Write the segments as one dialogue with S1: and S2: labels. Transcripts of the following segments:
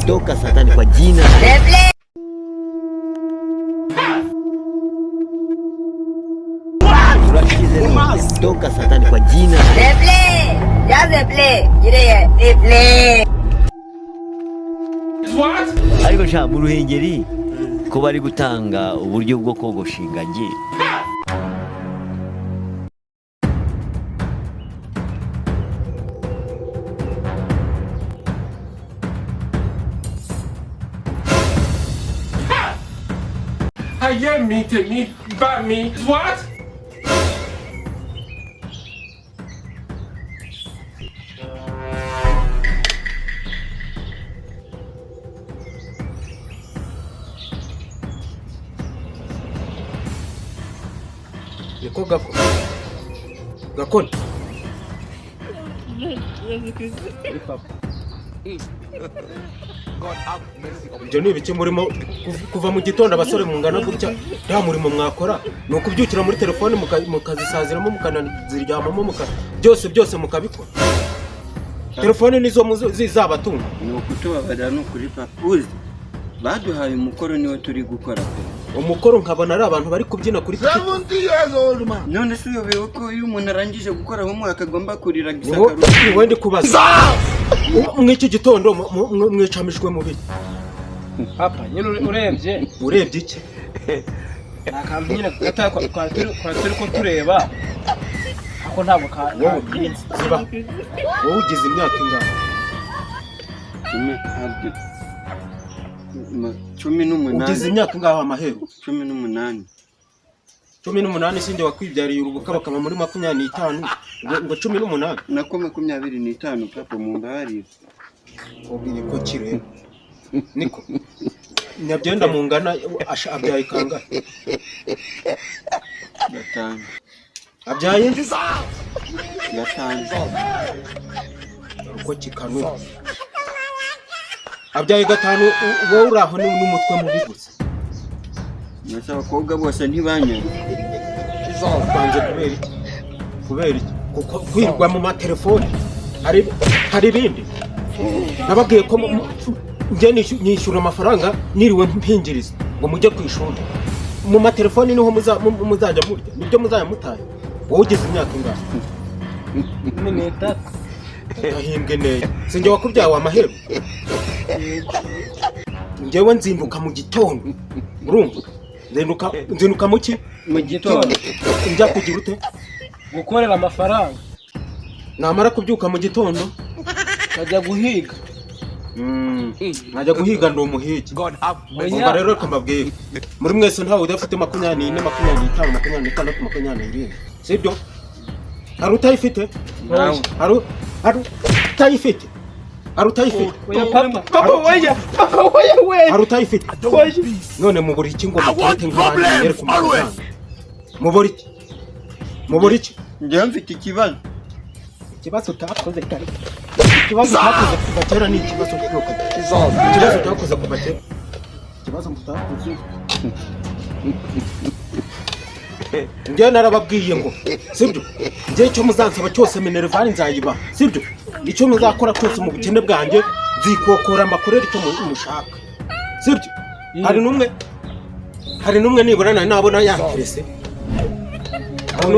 S1: Toka Satani kwa jina. Toka Satani kwa jina. Ariko sha mu Ruhengeri ko bari gutanga uburyo bwo kogosha ingagi.
S2: Haye me, ba me, what?
S3: Niko Gakoni. Ibyo ni ibiki murimo kuva mu gitondo abasore mungana gutya nta murimo mwakora ni ukubyukira muri telefone mukazisaziramo mukananiziryamamo byose mukabikora telefone nizo zizabatunga
S4: ni ukutubabarira no kuri papuzi baduhaye umukoro niwe turi gukora pe
S3: umukoro nkabona ari abantu bari kubyina kuri
S5: 70 years old man.
S4: none se uyobewe ko iyo umuntu arangije gukora mu mwaka agomba kurira gisakaru
S3: wende kubaza mw'iki gitondo mwicamishwe mu biki
S6: papa nyine urebye
S3: iki
S6: nakambi nyine gata kwa turi ko tureba ako ntabwo kagenze
S3: wowe ugize imyaka ingana
S4: 18
S3: ugize imyaka ngaho amaheru
S4: 18
S3: sinde wakwibyariye urubuka bakama muri 25 ngo 18
S4: nako 25 papa mu mbari
S3: ubiri ko kireba niko nyabyenda mungana abyaye kanga
S4: gatanu
S3: abyaye
S4: gatanu
S3: uko kikanu abyaye gatanu wowe uraho n'umutwe mubi gusa
S4: nasa abakobwa bose ntibanyara
S3: kwanze kubera iki kuko kwirwa mu matelefone hari ibindi nababwiye ko njye nishyura amafaranga niriwe mpingiriza ngo mujye ku ishuri mu matelefone niho muzajya murya nibyo muzajya mutaye wowe ugize imyaka ingana ahimbwe neza sinjye wakubyawe amaheru njyewe nzinduka mu gitondo urumva nzinduka
S6: mu gitondo
S3: njya kugira ute
S6: gukorera amafaranga
S3: namara kubyuka mu gitondo
S6: kajya guhiga
S3: najya guhiga ndi umuhigi umva rero kamabwira muri mwese ntawe udafite 24 25 26 sibyo hari utayifite hari utayifite
S6: papa we
S3: hari utayifite none muburi iki ngo mukote nk'abandi yere ku muganga muburi iki
S4: njye mfite ikibazo
S3: utakoze kare ikibazo utakoze kuva kera ni ikibazo cy'uko ikibazo utakoze kuva kera ikibazo mutakoze njye narababwiye ngo sibyo njye icyo muzansaba cyose minervari nzayiba sibyo icyo muzakora cyose mu bukene bwanjye zikokora amakorera icyo mushaka sibyo hari numwe nibura nabona yaterese hari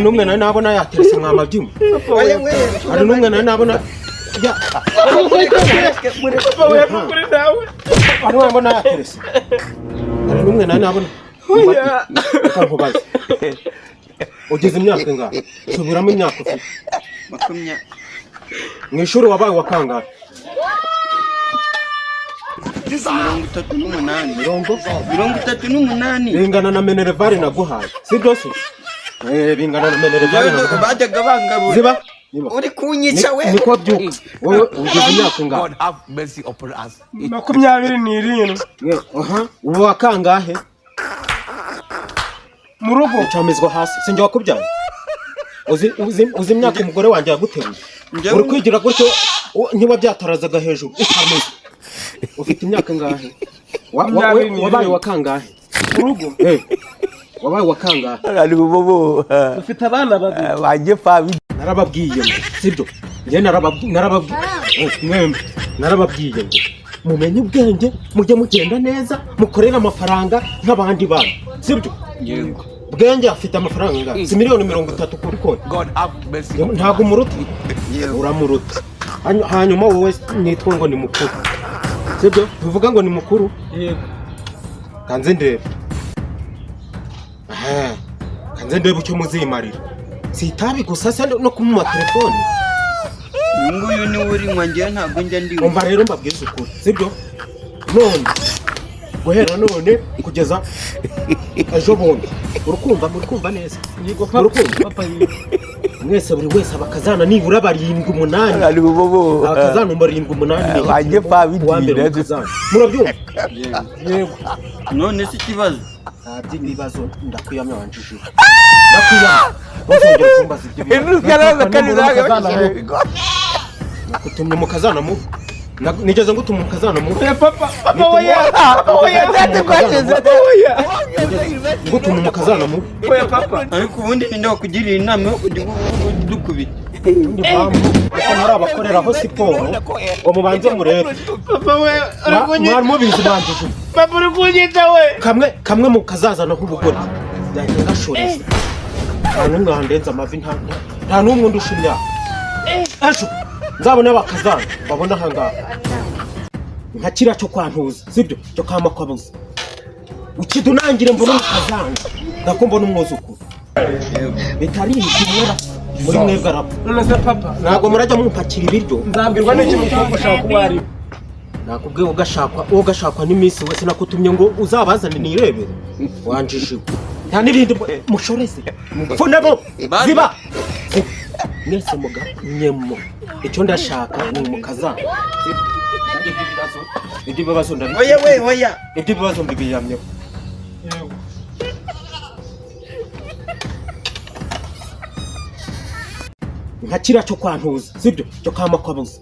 S3: numwe nabona yaterese mwamabyimu hari numwe nabona ya hari numwe yaterese hari numwe nabona ukavubaza ugize imyaka ingana subiramo imyaka ufite
S4: 20
S3: mu ishuri wabaye wa kangahe
S4: 38
S3: bingana na minervari naguhaye sibyo se bingana na minervari naguhaye
S4: bajyaga bangabura
S3: ziba
S4: uri kunyica we
S3: niko byuka wowe ugize imyaka ingana
S5: God have mercy upon us.
S6: 27
S3: ubu wa kangahe
S6: mu rugo
S3: ucamizwa hasi sinjye wakubyaye uzi imyaka umugore wanjye yaguteruye uri kwigira gutyo ntiba byatarazaga hejuru ukameze ufite imyaka ngahe wabaye wa kangahe
S6: urugo
S3: wabaye wa kangahe
S1: ari bobo
S6: ufite abana babiri
S1: wajye fabi
S3: narababwiye sibyo njye narababwiye mwembe narababwiye ngo mumenye ubwenge mujye mugenda neza mukorera amafaranga nk'abandi bana sibyo
S4: yego
S3: bwenge afite amafaranga ngaho si miliyoni 30 kuri konti
S5: God have mercy.
S3: ntabwo umuruta uramuruta hanyuma wowe nitwa ngo ni mukuru sibyo tuvuga ngo ni mukuru
S6: yego
S3: kanze ndebe kanze ndebe icyo muzimarira si itabi gusa se no kumuma telefone
S4: nguyu ni uri nwangiye ntabwo njya ndi
S3: umva rero mbabwize ukuri sibyo none guhera none kugeza ejo bundi urukumva neza
S6: yego papa
S3: mwese buri wese abakazana nibura 7-8
S1: ari bobo
S3: abakazana 7-8
S1: bajye babidira
S3: murabyumva
S6: yego
S4: none si ikibazo
S3: ntabyo ibibazo ndakwiyamye wanjije ndakwiyamye bozongera kumbaza ibyo
S1: Inukaraza kanizaga
S3: kutumye mukazana mu nigeze ngutuma mukazana mu
S6: papa oya
S1: ndate kwageze
S3: ngutuma mukazana mu
S6: oya papa
S4: ariko ubundi ninde wakugiriye inama yo kudukubita
S3: ndi mpamvu kuko ntari abakoreraho siporo ngo mubanze murebe
S6: papa we
S3: mwari mubizi banjije
S6: papa uri kunyita we
S3: kamwe mukazazana nk'ubugore yahita ngashoreza nta n'umwe handenze amavi nta n'umwe undusha imyaka ejo nzabona abakazana babona ahangaha nka kiriya cyo kwantuza sibyo cyo kama kwabuza ukidunangire mbona umukazana ndako mbona umwuzukuru bitari ikimwera muri mwebwe arapfa
S6: none se papa
S3: ntabwo murajya mumpakira ibiryo
S6: nzambirwa n'iki mukobwa ushaka kuba ari
S3: nakubwiye ugashakwa n'iminsi wese nakutumye ngo uzabazane nirebere wanjishiwe nta n'ibindi mushoreze mfunemo ziba mwese muganyemo icyo ndashaka ni umukazana ibyo bibazo
S4: oya
S3: ibyo bibazo mbibiyamyeho
S6: yego
S3: nka kiriya cyo kwantuza sibyo cyo kama kwabuza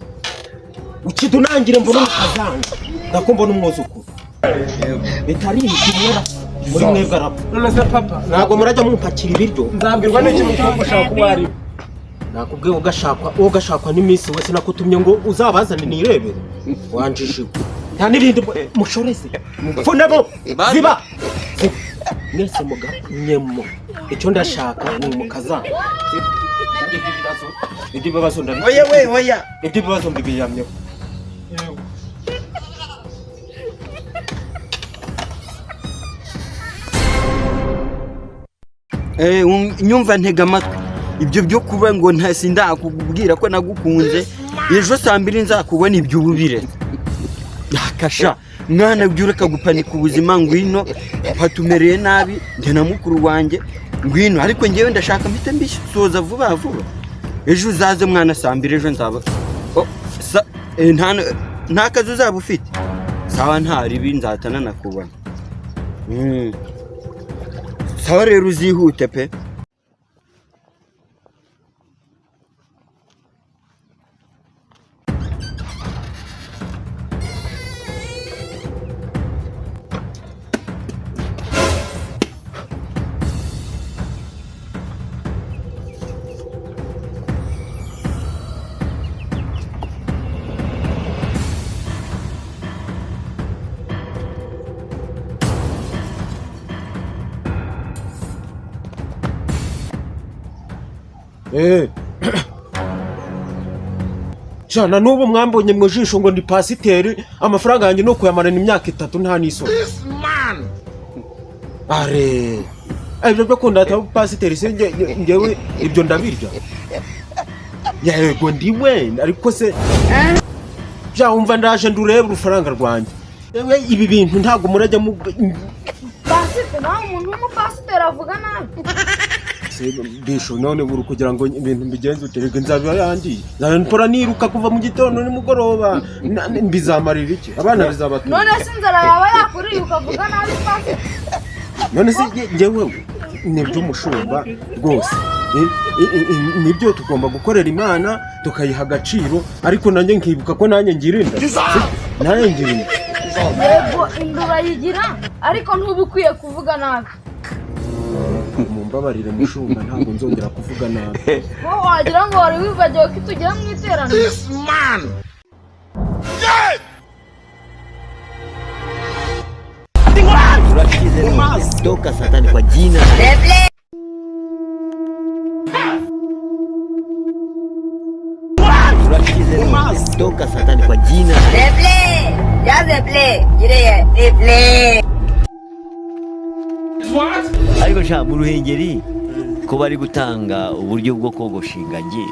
S3: ukidunangire mbona umukazana ndako mbona umwuzukuru bitari ikimwera muri mwebwe arapfa
S6: none se papa
S3: ntabwo murajya mumpakira ibiryo
S6: nzambirwa n'iki mukobwa ushaka kuba ari
S3: nakubwiye ugashakwa n'iminsi wese nakutumye ngo uzabazane nirebere wanjishiwe nta n'ibindi mushoreze mfunemo ziba mwese muganyemo icyo ndashaka ni umukazana ibyo bibazo
S4: oya
S3: ibyo bibazo mbibiyamyeho
S6: yego
S4: nyumva ntega amatwi ibyo byo kuba ngo sindakubwira ko nagukunze ejo saa 2 nzakubona ibyo ububire yakasha mwana byureka gupanika ubuzima ngwino patumereye nabi nde na mukuru wanjye ngwino ariko ngewe ndashaka mpite mbisoza vuba ejo uzaze mwana saa 2 ejo nzaba nta kazi uzaba ufite sawa nta ribi nzatana nakubona sawa rero uzihute pe
S3: jana n'ubu mwambonye mu jisho ngo ndi pasiteri amafaranga yanjye no kuyamarana imyaka 3 nta n'isoni are ibyo byo kundata pasiteri se ngewe ibyo ndabirya yego ndiwe ariko se ja umva ndaje ndurebe urufaranga rwanjye yewe ibi bintu ntago murajya mu
S7: pasiteri nawe umuntu w'umupasiteri avuga nabi
S3: bisho none buri kugira ngo ibintu mbigenze uterege nzabiba yangiye nzabona niruka kuva mu gitondo nimugoroba mbizamarira iki abana bizabatuma
S7: none se inzara yaba yakuriye ukavuga nabi pasiteri
S3: none se ngewe nibyo umushumba rwose nibyo tugomba gukorera Imana tukayiha agaciro ariko nanjye nkibuka ko nanjye ngirinda nanjye ngirinda
S7: yego indura yigira ariko ntubikwiye kuvuga nabi
S3: mumbabarire mushumba ntabwo nzongera kuvuga nabi
S7: wowe wagira ngo wari wibagiwe ko tugira mu iteraniro
S1: Urakize none. Toka satani kwa jina. Urakize none. Toka satani kwa jina.
S2: What?
S1: Ariko sha mu Ruhengeri ko bari gutanga uburyo bwo kogosha ingagi